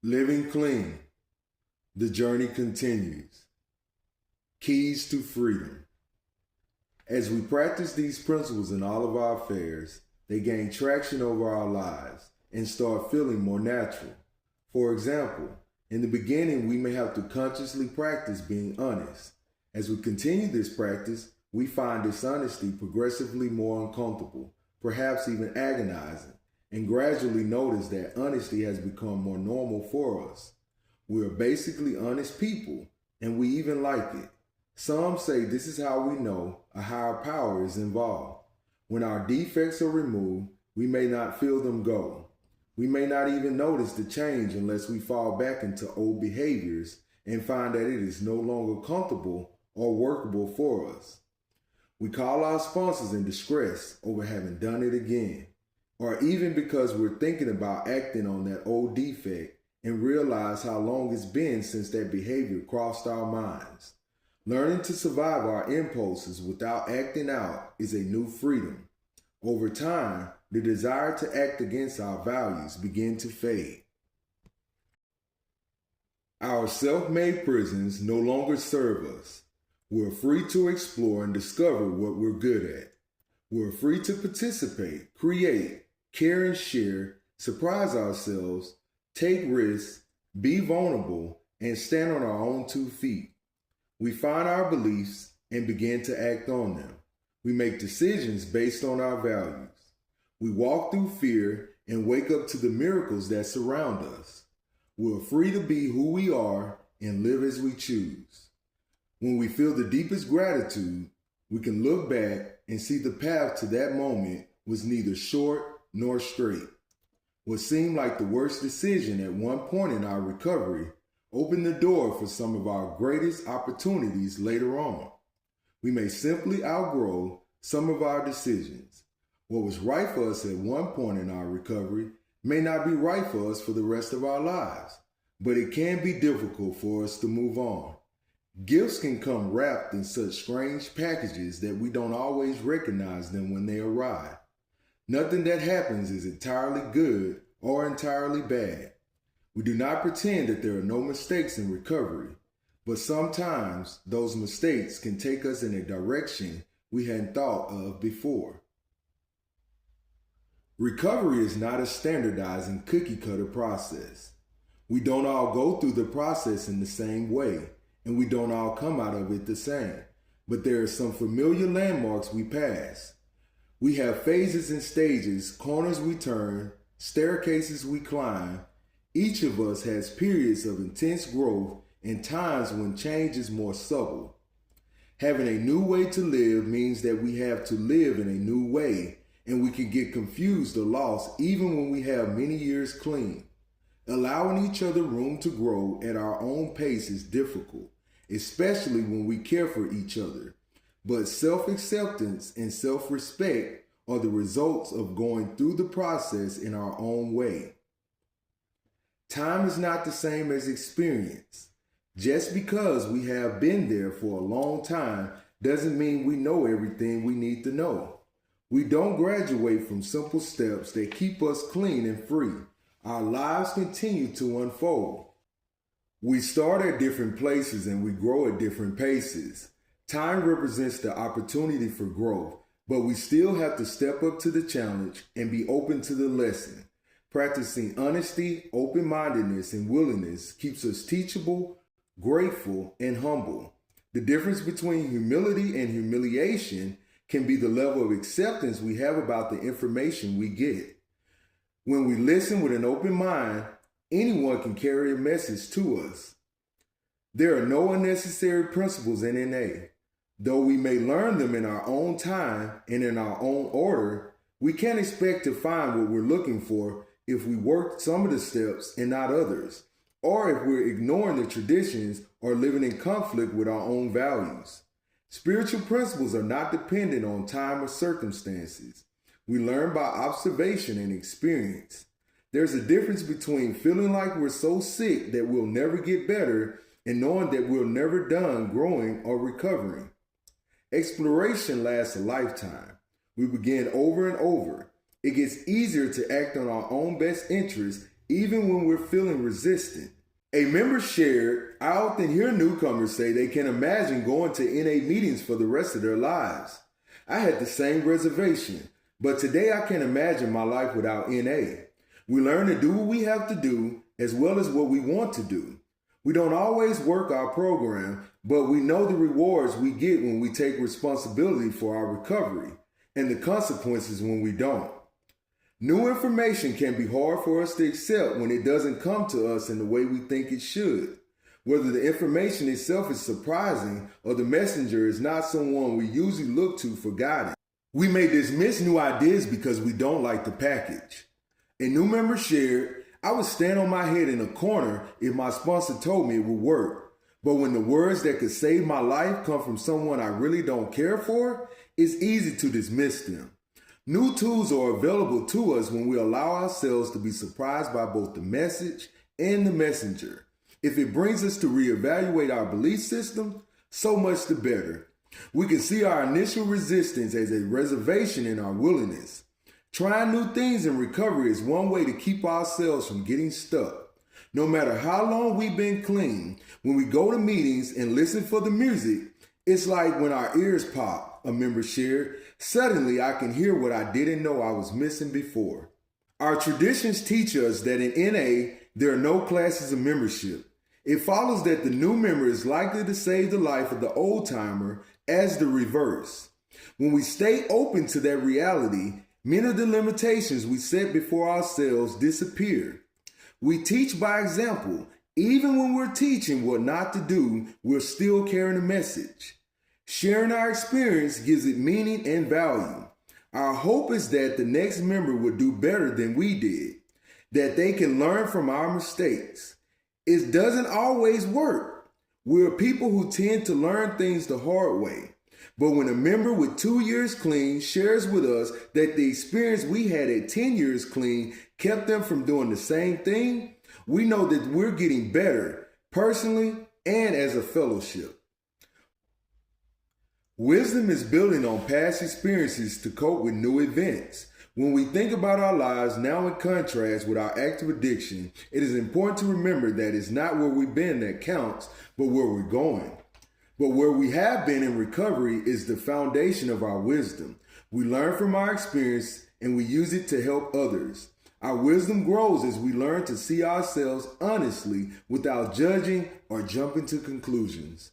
Living clean. The journey continues. Keys to freedom. As we practice these principles in all of our affairs, they gain traction over our lives and start feeling more natural. For example, in the beginning, we may have to consciously practice being honest. As we continue this practice, we find dishonesty progressively more uncomfortable, perhaps even agonizing, and gradually notice that honesty has become more normal for us. We are basically honest people, and we even like it. Some say this is how we know a higher power is involved. When our defects are removed, we may not feel them go. We may not even notice the change unless we fall back into old behaviors and find that it is no longer comfortable or workable for us. We call our sponsors in distress over having done it again, or even because we're thinking about acting on that old defect and realize how long it's been since that behavior crossed our minds. Learning to survive our impulses without acting out is a new freedom. Over time, the desire to act against our values begin to fade. Our self-made prisons no longer serve us. We're free to explore and discover what we're good at. We're free to participate, create, care and share, surprise ourselves, take risks, be vulnerable, and stand on our own 2 feet. We find our beliefs and begin to act on them. We make decisions based on our values. We walk through fear and wake up to the miracles that surround us. We're free to be who we are and live as we choose. When we feel the deepest gratitude, we can look back and see the path to that moment was neither short nor straight. What seemed like the worst decision at one point in our recovery opened the door for some of our greatest opportunities later on. We may simply outgrow some of our decisions. What was right for us at one point in our recovery may not be right for us for the rest of our lives, but it can be difficult for us to move on. Gifts can come wrapped in such strange packages that we don't always recognize them when they arrive. Nothing that happens is entirely good or entirely bad. We do not pretend that there are no mistakes in recovery, but sometimes those mistakes can take us in a direction we hadn't thought of before. Recovery is not a standardized and cookie-cutter process. We don't all go through the process in the same way, and we don't all come out of it the same, but there are some familiar landmarks we pass. We have phases and stages, corners we turn, staircases we climb. Each of us has periods of intense growth and times when change is more subtle. Having a new way to live means that we have to live in a new way, and we can get confused or lost even when we have many years clean. Allowing each other room to grow at our own pace is difficult, especially when we care for each other. But self-acceptance and self-respect are the results of going through the process in our own way. Time is not the same as experience. Just because we have been there for a long time doesn't mean we know everything we need to know. We don't graduate from simple steps that keep us clean and free. Our lives continue to unfold. We start at different places and we grow at different paces. Time represents the opportunity for growth, but we still have to step up to the challenge and be open to the lesson. Practicing honesty, open-mindedness, and willingness keeps us teachable, grateful, and humble. The difference between humility and humiliation can be the level of acceptance we have about the information we get. When we listen with an open mind, anyone can carry a message to us. There are no unnecessary principles in NA. Though we may learn them in our own time and in our own order, we can't expect to find what we're looking for if we work some of the steps and not others, or if we're ignoring the traditions or living in conflict with our own values. Spiritual principles are not dependent on time or circumstances. We learn by observation and experience. There's a difference between feeling like we're so sick that we'll never get better and knowing that we're never done growing or recovering. Exploration lasts a lifetime. We begin over and over. It gets easier to act on our own best interests even when we're feeling resistant. A member shared, I often hear newcomers say they can imagine going to NA meetings for the rest of their lives. I had the same reservation, but today I can't imagine my life without NA. We learn to do what we have to do as well as what we want to do. We don't always work our program, but we know the rewards we get when we take responsibility for our recovery and the consequences when we don't. New information can be hard for us to accept when it doesn't come to us in the way we think it should. Whether the information itself is surprising or the messenger is not someone we usually look to for guidance. We may dismiss new ideas because we don't like the package. A new member shared, I would stand on my head in a corner if my sponsor told me it would work. But when the words that could save my life come from someone I really don't care for, it's easy to dismiss them. New tools are available to us when we allow ourselves to be surprised by both the message and the messenger. If it brings us to reevaluate our belief system, so much the better. We can see our initial resistance as a reservation in our willingness. Trying new things in recovery is one way to keep ourselves from getting stuck. No matter how long we've been clean, when we go to meetings and listen for the music, it's like when our ears pop, a member shared, suddenly I can hear what I didn't know I was missing before. Our traditions teach us that in NA, there are no classes of membership. It follows that the new member is likely to save the life of the old timer as the reverse. When we stay open to that reality, many of the limitations we set before ourselves disappear. We teach by example. Even when we're teaching what not to do, we're still carrying a message. Sharing our experience gives it meaning and value. Our hope is that the next member will do better than we did, that they can learn from our mistakes. It doesn't always work. We're people who tend to learn things the hard way. But when a member with 2 years clean shares with us that the experience we had at 10 years clean kept them from doing the same thing, we know that we're getting better personally and as a fellowship. Wisdom is building on past experiences to cope with new events. When we think about our lives now in contrast with our active addiction, it is important to remember that it's not where we've been that counts, but where we're going. But where we have been in recovery is the foundation of our wisdom. We learn from our experience and we use it to help others. Our wisdom grows as we learn to see ourselves honestly without judging or jumping to conclusions.